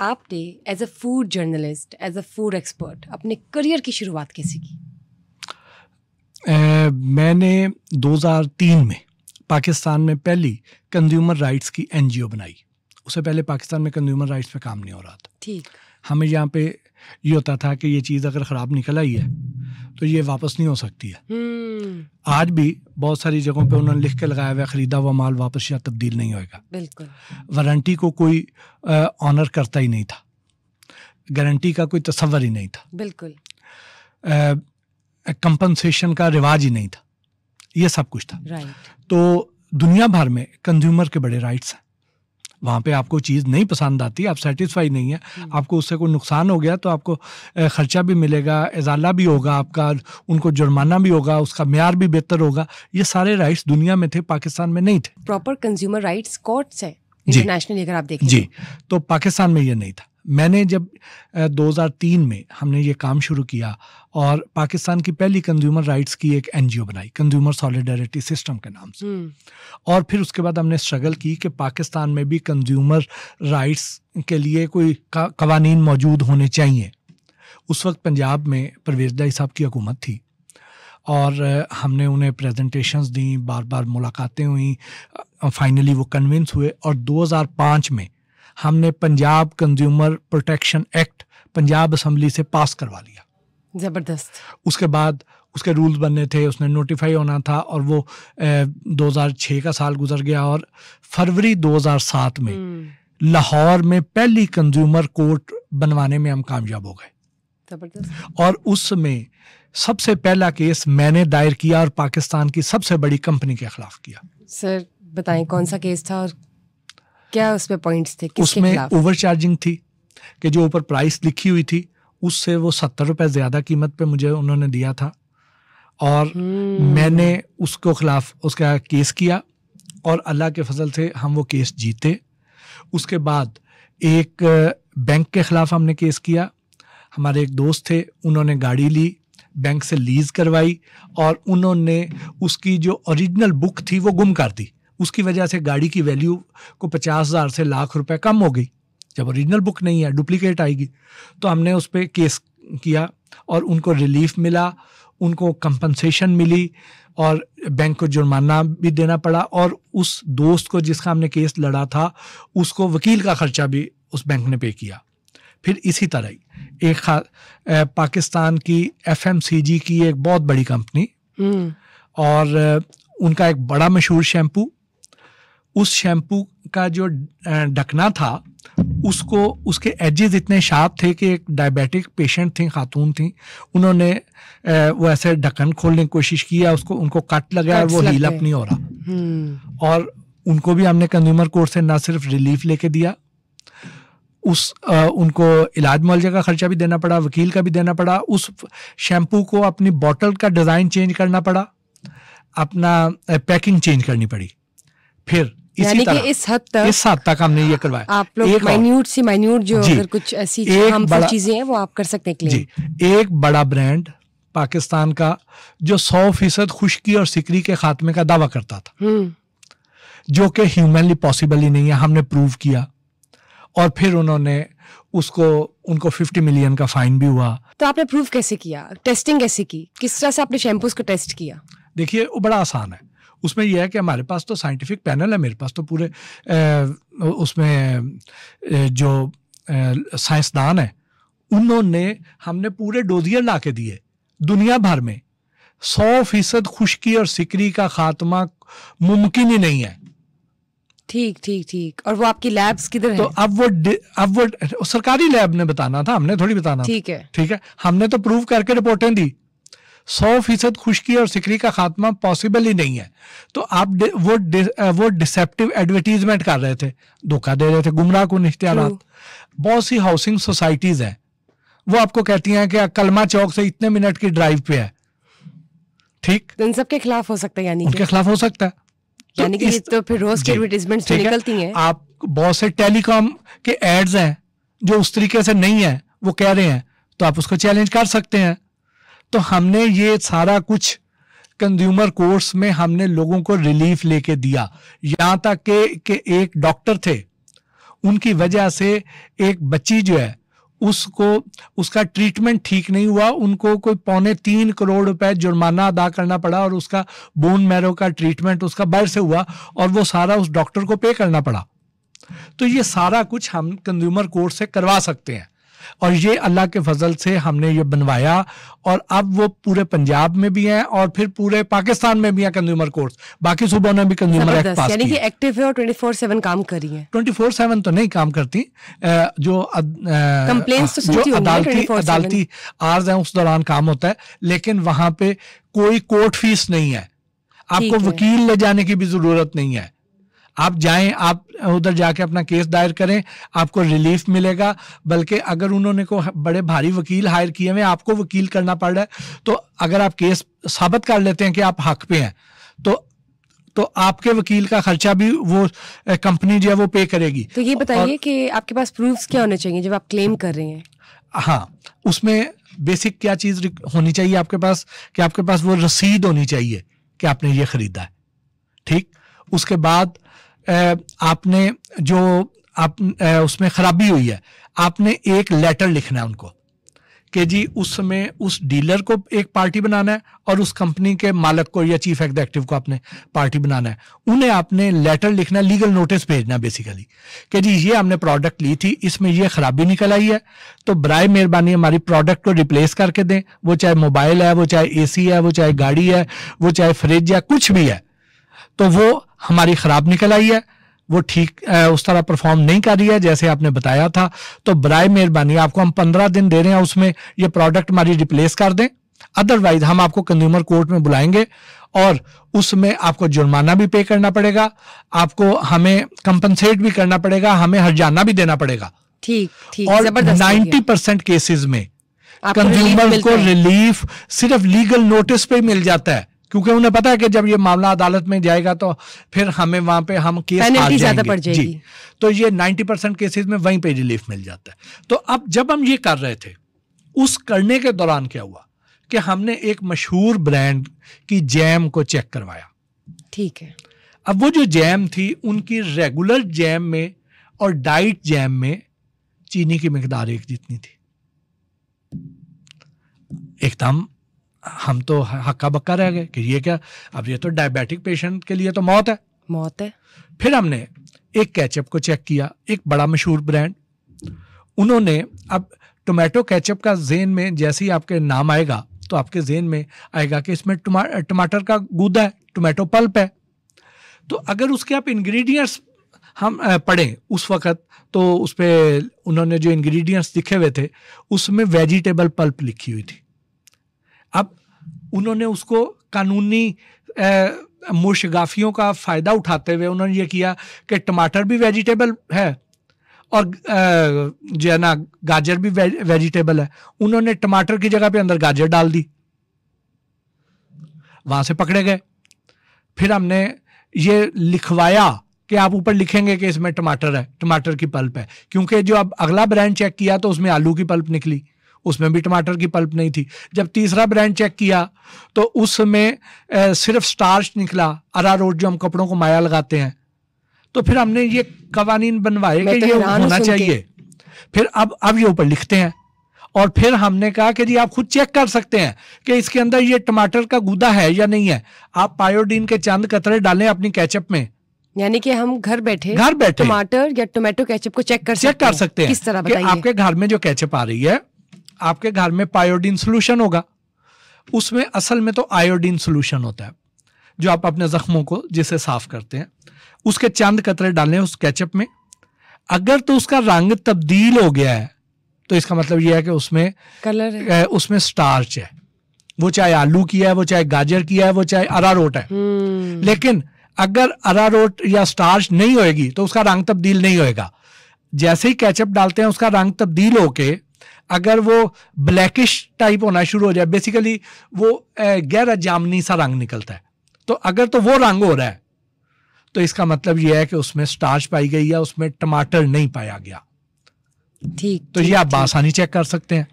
आपने as a food journalist, as a food expert अपने career की शुरुआत कैसे की? मैंने 2003 में पाकिस्तान में पहली कंज्यूमर राइट्स की एनजीओ बनाई। उससे पहले पाकिस्तान में कंज्यूमर राइट्स पे काम नहीं हो रहा था। ठीक। हमें यहाँ पे ये होता था कि ये चीज़ अगर ख़राब निकल आई है तो ये वापस नहीं हो सकती है। आज भी बहुत सारी जगहों पे उन्होंने लिख के लगाया हुआ ख़रीदा हुआ माल वापस या तब्दील नहीं होएगा। बिल्कुल। वारंटी को कोई ऑनर करता ही नहीं था, गारंटी का कोई तस्वर ही नहीं था, बिल्कुल कंपनसेशन का रिवाज ही नहीं था, ये सब कुछ था। राइट। तो दुनिया भर में कंज्यूमर के बड़े राइट्स हैं। वहाँ पे आपको चीज़ नहीं पसंद आती, आप सेटिस्फाई नहीं है, आपको उससे कोई नुकसान हो गया तो आपको खर्चा भी मिलेगा, इजाला भी होगा आपका, उनको जुर्माना भी होगा, उसका म्यार भी बेहतर होगा। ये सारे राइट्स दुनिया में थे, पाकिस्तान में नहीं थे। प्रॉपर कंज्यूमर राइट्स कोर्ट्स है इंटरनेशनली अगर आप देखें जी, तो पाकिस्तान में ये नहीं था। मैंने जब 2003 में हमने ये काम शुरू किया और पाकिस्तान की पहली कंज्यूमर राइट्स की एक एनजीओ बनाई, कंज्यूमर सॉलिडारिटी सिस्टम के नाम से। और फिर उसके बाद हमने स्ट्रगल की कि पाकिस्तान में भी कंज्यूमर राइट्स के लिए कोई कवानीन मौजूद होने चाहिए। उस वक्त पंजाब में परवेज़ इलाही साहब की हुकूमत थी और हमने उन्हें प्रेजेंटेशंस दी, बार बार मुलाकातें हुई, फाइनली वो कन्विंस हुए और 2005 में हमने Punjab consumer protection act Punjab assembly से पास करवा लिया। ज़बरदस्त। उसके बाद उसके रूल्स बनने थे, उसने नोटिफाई होना था और वो 2006 का साल गुजर गया और फरवरी 2007 में लाहौर में पहली कंज्यूमर कोर्ट बनवाने में हम कामयाब हो गए। ज़बरदस्त। और उसमें सबसे पहला केस मैंने दायर किया और पाकिस्तान की सबसे बड़ी कंपनी के खिलाफ किया। सर बताएं कौन सा केस था और क्या उसमें पॉइंट्स थे? उसमें ओवर चार्जिंग थी कि जो ऊपर प्राइस लिखी हुई थी उससे वो 70 रुपये ज़्यादा कीमत पे मुझे उन्होंने दिया था और मैंने उसको खिलाफ उसका केस किया और अल्लाह के फजल से हम वो केस जीते। उसके बाद एक बैंक के ख़िलाफ़ हमने केस किया। हमारे एक दोस्त थे, उन्होंने गाड़ी ली, बैंक से लीज़ करवाई और उन्होंने उसकी जो ओरिजिनल बुक थी वो गुम कर दी। उसकी वजह से गाड़ी की वैल्यू को 50,000 से लाख रुपए कम हो गई। जब ओरिजिनल बुक नहीं है, डुप्लीकेट आएगी। तो हमने उस पर केस किया और उनको रिलीफ मिला, उनको कंपनसेशन मिली और बैंक को जुर्माना भी देना पड़ा और उस दोस्त को जिसका हमने केस लड़ा था उसको वकील का ख़र्चा भी उस बैंक ने पे किया। फिर इसी तरह ही एक पाकिस्तान की FMCG की एक बहुत बड़ी कंपनी और उनका एक बड़ा मशहूर शैम्पू, उस शैम्पू का जो ढकना था उसको उसके एजेस इतने शार्प थे कि एक डायबिटिक पेशेंट थी, खातून थी, उन्होंने वो ऐसे ढक्कन खोलने की कोशिश किया, उसको उनको कट लगा और वो हील अप नहीं हो रहा और उनको भी हमने कंज्यूमर कोर्ट से ना सिर्फ रिलीफ लेके दिया, उनको इलाज मुआवजे का खर्चा भी देना पड़ा, वकील का भी देना पड़ा, उस शैम्पू को अपनी बॉटल का डिज़ाइन चेंज करना पड़ा, अपना पैकिंग चेंज करनी पड़ी। फिर इसी तरह इस हद तक हमने ये करवाया। आप लोग माइन्यूट से माइन्यूट जो अगर कुछ ऐसी चीजें हैं वो आप कर सकते हैं क्लेम। जी, एक बड़ा ब्रांड पाकिस्तान का जो 100% खुश्की और सिकरी के खात्मे का दावा करता था, जो कि ह्यूमनली पॉसिबल ही नहीं है, हमने प्रूव किया और फिर उन्होंने उनको 50 मिलियन का फाइन भी हुआ। तो आपने प्रूव कैसे किया, टेस्टिंग कैसे की, किस तरह से आपने शैम्पूज को टेस्ट किया? देखिए वो बड़ा आसान है। उसमें यह है कि हमारे पास तो साइंटिफिक पैनल है, मेरे पास तो पूरे उसमें जो साइंसदान है उन्होंने हमने पूरे डोजियर ला के दिए दुनिया भर में। 100% खुश्की और सिकरी का खात्मा मुमकिन ही नहीं है। ठीक। और वो आपकी लैब्स किधर है? तो अब वो सरकारी लैब ने बताना था, हमने थोड़ी बताना। ठीक है, हमने तो प्रूव करके रिपोर्टें दी। 100% खुश्की और सिकरी का खात्मा पॉसिबल ही नहीं है। तो आप वो डिसेप्टिव एडवर्टीजमेंट कर रहे थे, धोखा दे रहे थे, गुमराह कुन इश्तिहारात। बहुत सी हाउसिंग सोसाइटीज हैं, वो आपको कहती हैं कि कलमा चौक से इतने मिनट की ड्राइव पे है। ठीक, तो इन सब के खिलाफ हो सकता है, यानी उनके खिलाफ हो सकता है। यानी कि तो फिर रोज की एडवर्टाइजमेंट्स निकलती हैं। आप बहुत से टेलीकॉम के एड्स हैं जो उस तरीके से नहीं है, वो कह रहे हैं, तो आप उसको चैलेंज कर सकते हैं। तो हमने ये सारा कुछ कंज्यूमर कोर्ट्स में हमने लोगों को रिलीफ लेके दिया। यहाँ तक कि एक डॉक्टर थे, उनकी वजह से एक बच्ची जो है उसको उसका ट्रीटमेंट ठीक नहीं हुआ, उनको कोई 2.25 करोड़ रुपए जुर्माना अदा करना पड़ा और उसका बोन मैरो का ट्रीटमेंट उसका बाहर से हुआ और वो सारा उस डॉक्टर को पे करना पड़ा। तो ये सारा कुछ हम कंज्यूमर कोर्ट से करवा सकते हैं और ये अल्लाह के फजल से हमने ये बनवाया और अब वो पूरे पंजाब में भी हैं और फिर पूरे पाकिस्तान में भी हैं कंज्यूमर कोर्ट्स। बाकी सूबों ने भी कंज्यूमर एक्ट पास यानी कि एक्टिव है और 24/7 काम कर रही है। 24/7 तो नहीं काम करती, जो कंप्लेंट्स तो सुनती होंगी, अदालती आर्ज हैं उस दौरान काम होता है, लेकिन वहां पे कोई कोर्ट फीस नहीं है, आपको वकील ले जाने की भी जरूरत नहीं है। आप जाएं, आप उधर जाके अपना केस दायर करें, आपको रिलीफ मिलेगा। बल्कि अगर उन्होंने को बड़े भारी वकील हायर किए हुए, आपको वकील करना पड़ रहा है, तो अगर आप केस साबित कर लेते हैं कि आप हक पे हैं तो आपके वकील का खर्चा भी वो कंपनी जो है वो पे करेगी। तो ये बताइए कि आपके पास प्रूफ्स क्या होने चाहिए जब आप क्लेम कर रहे हैं? हाँ, उसमें बेसिक क्या चीज होनी चाहिए आपके पास कि आपके पास वो रसीद होनी चाहिए कि आपने ये खरीदा है। ठीक, उसके बाद आपने जो उसमें खराबी हुई है, आपने एक लेटर लिखना है उनको कि जी उसमें उस डीलर को एक पार्टी बनाना है और उस कंपनी के मालिक को या चीफ एग्जीक्यूटिव को आपने पार्टी बनाना है। उन्हें आपने लेटर लिखना, लीगल नोटिस भेजना बेसिकली कि जी ये हमने प्रोडक्ट ली थी, इसमें ये खराबी निकल आई है, तो बराए मेहरबानी हमारी प्रोडक्ट को रिप्लेस करके दें। वो चाहे मोबाइल है, वो चाहे एसी है, वो चाहे गाड़ी है, वो चाहे फ्रिज है, कुछ भी है, तो वो हमारी खराब निकल आई है, वो ठीक उस तरह परफॉर्म नहीं कर रही है जैसे आपने बताया था, तो बराए मेहरबानी आपको हम 15 दिन दे रहे हैं, उसमें ये प्रोडक्ट हमारी रिप्लेस कर दें। अदरवाइज हम आपको कंज्यूमर कोर्ट में बुलाएंगे और उसमें आपको जुर्माना भी पे करना पड़ेगा, आपको हमें कंपनसेट भी करना पड़ेगा, हमें हर्जाना भी देना पड़ेगा। ठीक, और 90% केसेस में कंज्यूमर को रिलीफ सिर्फ लीगल नोटिस पे मिल जाता है, क्योंकि उन्हें पता है कि जब ये मामला अदालत में जाएगा तो फिर हमें वहां पे हम केस हार जाएंगे जी। तो ये 90% केसेस में वहीं पे रिलीफ मिल जाता है। तो अब जब हम ये कर रहे थे, उस करने के दौरान क्या हुआ कि हमने एक मशहूर ब्रांड की जैम को चेक करवाया। ठीक है। अब वो जो जैम थी, उनकी रेगुलर जैम में और डाइट जैम में चीनी की मिकदार एक जितनी थी। एकदम हम तो हक्का बक्का रह गए कि ये क्या, अब ये तो डायबिटिक पेशेंट के लिए तो मौत है। फिर हमने एक केचप को चेक किया, एक बड़ा मशहूर ब्रांड। उन्होंने, अब टोमेटो केचप का ज़हन में जैसे ही आपके नाम आएगा तो आपके ज़हन में आएगा कि इसमें टमाटर का गूदा है, टोमेटो पल्प है। तो अगर उसके आप इंग्रेडिएंट्स हम पढ़ें उस वक़्त, तो उस पर उन्होंने जो इंग्रेडिएंट्स लिखे हुए थे उसमें वेजिटेबल पल्प लिखी हुई थी। अब उन्होंने उसको कानूनी मुशगाफियों का फ़ायदा उठाते हुए उन्होंने ये किया कि टमाटर भी वेजिटेबल है और जो है ना गाजर भी वेजिटेबल है। उन्होंने टमाटर की जगह पे अंदर गाजर डाल दी, वहाँ से पकड़े गए। फिर हमने ये लिखवाया कि आप ऊपर लिखेंगे कि इसमें टमाटर है, टमाटर की पल्प है, क्योंकि जो अब अगला ब्रांड चेक किया तो उसमें आलू की पल्प निकली, उसमें भी टमाटर की पल्प नहीं थी। जब तीसरा ब्रांड चेक किया तो उसमें सिर्फ स्टार्च निकला, अरारोट जो हम कपड़ों को माया लगाते हैं। तो फिर हमने ये कवानीन बनवाए कि ये होना चाहिए। फिर अब ये ऊपर लिखते हैं और फिर हमने कहा कि जी आप खुद चेक कर सकते हैं कि इसके अंदर ये टमाटर का गूदा है या नहीं है। आप पायोडीन के चंद कतरे डालें अपनी केचप में, यानी कि हम घर बैठे टमाटर या टोमेटो केचप को चेक कर सकते हैं। किस तरह बताइए? आपके घर में जो केचप आ रही है, आपके घर में पायोडीन सोल्यूशन होगा, उसमें असल में तो आयोडीन सोल्यूशन होता है जो आप अपने जख्मों को जिसे साफ करते हैं, उसके चंद कतरे डालें उस केचप में। अगर तो उसका रंग तब्दील हो गया है तो इसका मतलब यह है कि उसमें कलर है, उसमें स्टार्च है, वो चाहे आलू की है, वो चाहे गाजर की है, वो चाहे अरारोट है। लेकिन अगर अरारोट या स्टार्च नहीं होएगी तो उसका रंग तब्दील नहीं होएगा। जैसे ही केचप डालते हैं उसका रंग तब्दील होके अगर वो ब्लैकिश टाइप होना शुरू हो जाए, बेसिकली वो गहरा जामनी सा रंग निकलता है, तो अगर तो वो रंग हो रहा है तो इसका मतलब यह है कि उसमें स्टार्च पाई गई है, उसमें टमाटर नहीं पाया गया। ठीक, तो ये आप आसानी चेक कर सकते हैं।